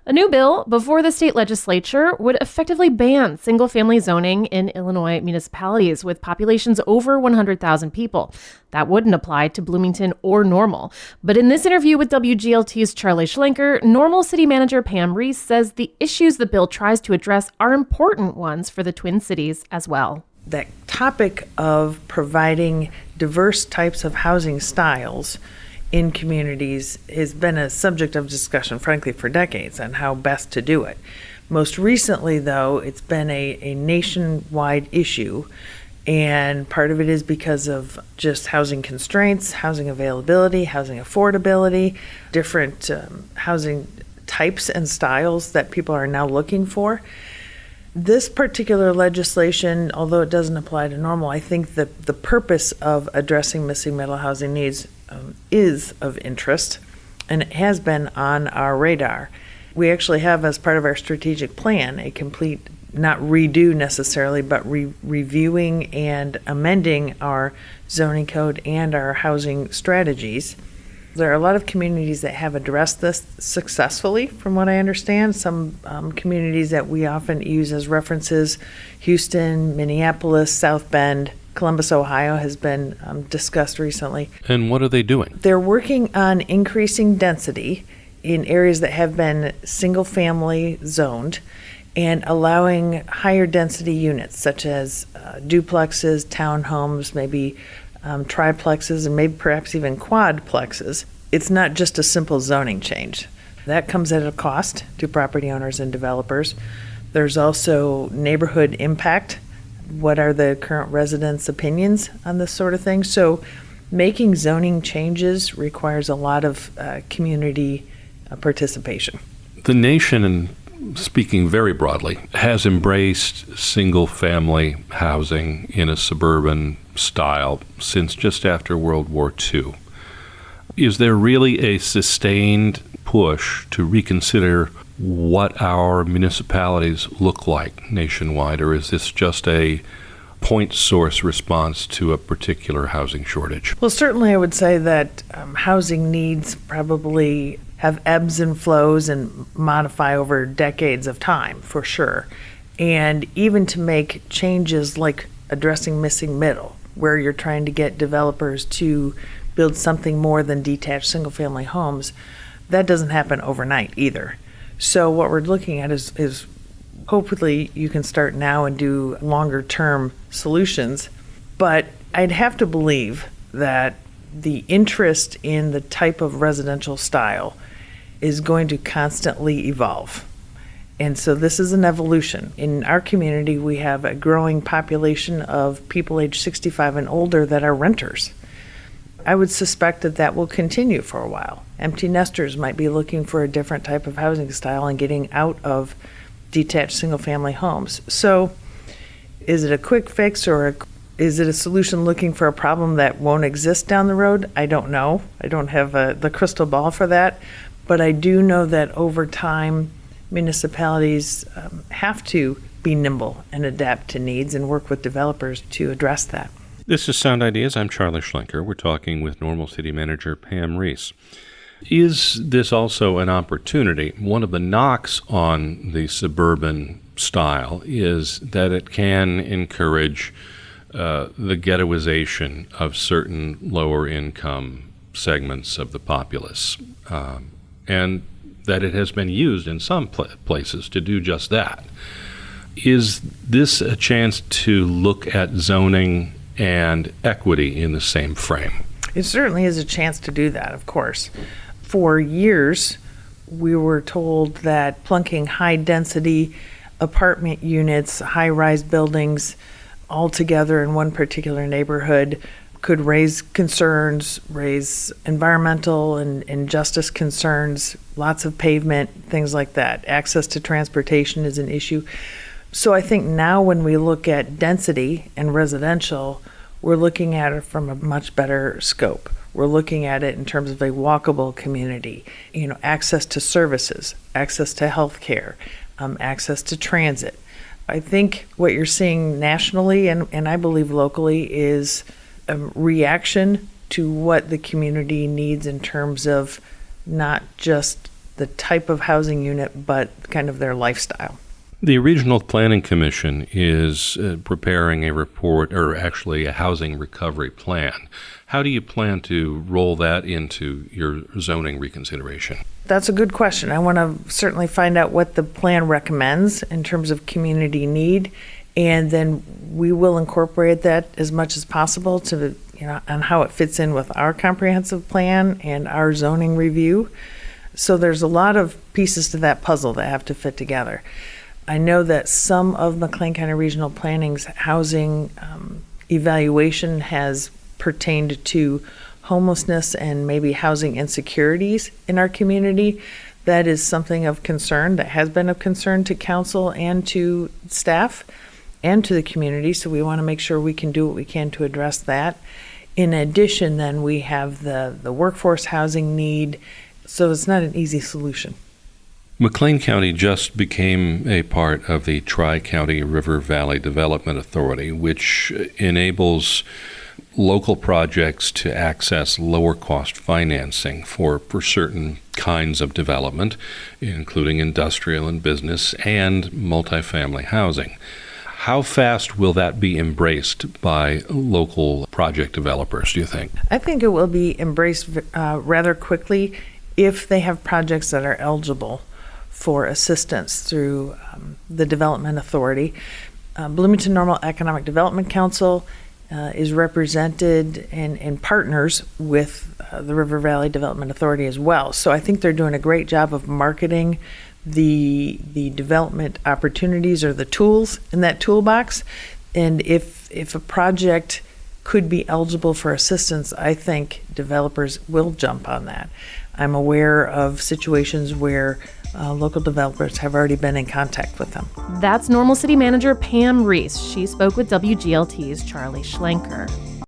A new bill before the state legislature would effectively ban single-family zoning in Illinois municipalities with populations over 100,000 people. That wouldn't apply to Bloomington or Normal. But in this interview with WGLT's Charlie Schlenker, Normal City Manager Pam Reese says the issues the bill tries to address are important ones for the Twin Cities as well. That topic of providing diverse types of housing styles in communities has been a subject of discussion, frankly, for decades on how best to do it. Most recently, though, it's been a nationwide issue, and part of it is because of just housing constraints, housing availability, housing affordability, different housing types and styles that people are now looking for. This particular legislation, although it doesn't apply to Normal, I think that the purpose of addressing missing middle housing needs is of interest, and it has been on our radar. We actually have, as part of our strategic plan, a complete, not redo necessarily, but reviewing and amending our zoning code and our housing strategies. There are a lot of communities that have addressed this successfully, from what I understand. Some communities that we often use as references, Houston, Minneapolis, South Bend, Columbus, Ohio, has been discussed recently. And what are they doing? They're working on increasing density in areas that have been single-family zoned and allowing higher density units, such as duplexes, townhomes, maybe triplexes, and maybe perhaps even quadplexes. It's not just a simple zoning change. That comes at a cost to property owners and developers. There's also neighborhood impact. What are the current residents' opinions on this sort of thing? So making zoning changes requires a lot of community participation. The nation, and speaking very broadly, has embraced single-family housing in a suburban style since just after World War II. Is there really a sustained push to reconsider what our municipalities look like nationwide, or is this just a point source response to a particular housing shortage? Well, certainly I would say that housing needs probably have ebbs and flows and modify over decades of time, for sure. And even to make changes like addressing missing middle, where you're trying to get developers to build something more than detached single-family homes, that doesn't happen overnight either. So what we're looking at is hopefully you can start now and do longer-term solutions. But I'd have to believe that the interest in the type of residential style is going to constantly evolve. And so this is an evolution. In our community, we have a growing population of people age 65 and older that are renters. I would suspect that that will continue for a while. Empty nesters might be looking for a different type of housing style and getting out of detached single-family homes. So is it a quick fix, or is it a solution looking for a problem that won't exist down the road? I don't know. I don't have the crystal ball for that. But I do know that over time, municipalities have to be nimble and adapt to needs and work with developers to address that. This is Sound Ideas. I'm Charlie Schlenker. We're talking with Normal City Manager Pam Reese. Is this also an opportunity? One of the knocks on the suburban style is that it can encourage the ghettoization of certain lower income segments of the populace, and that it has been used in some places to do just that. Is this a chance to look at zoning and equity in the same frame? It certainly is a chance to do that, of course. For years, we were told that plunking high-density apartment units, high-rise buildings, all together in one particular neighborhood could raise concerns, raise environmental and justice concerns, lots of pavement, things like that. Access to transportation is an issue. So I think now when we look at density and residential, we're looking at it from a much better scope. We're looking at it in terms of a walkable community, access to services, access to health care, access to transit. I think what you're seeing nationally and I believe locally is a reaction to what the community needs in terms of not just the type of housing unit, but kind of their lifestyle. The Regional Planning Commission is preparing a report, or actually a housing recovery plan. How do you plan to roll that into your zoning reconsideration? That's a good question. I want to certainly find out what the plan recommends in terms of community need, and then we will incorporate that as much as possible to, on how it fits in with our comprehensive plan and our zoning review. So there's a lot of pieces to that puzzle that have to fit together. I know that some of McLean County Regional Planning's housing evaluation has pertained to homelessness and maybe housing insecurities in our community. That is something of concern, that has been of concern to council and to staff and to the community. So we want to make sure we can do what we can to address that. In addition, then we have the workforce housing need. So it's not an easy solution. McLean County just became a part of the Tri-County River Valley Development Authority, which enables local projects to access lower cost financing for certain kinds of development, including industrial and business and multifamily housing. How fast will that be embraced by local project developers, do you think? I think it will be embraced rather quickly if they have projects that are eligible for assistance through the Development Authority. Bloomington Normal Economic Development Council is represented and partners with the River Valley Development Authority as well. So I think they're doing a great job of marketing the development opportunities or the tools in that toolbox. And if a project could be eligible for assistance, I think developers will jump on that. I'm aware of situations where local developers have already been in contact with them. That's Normal City Manager Pam Reese. She spoke with WGLT's Charlie Schlenker.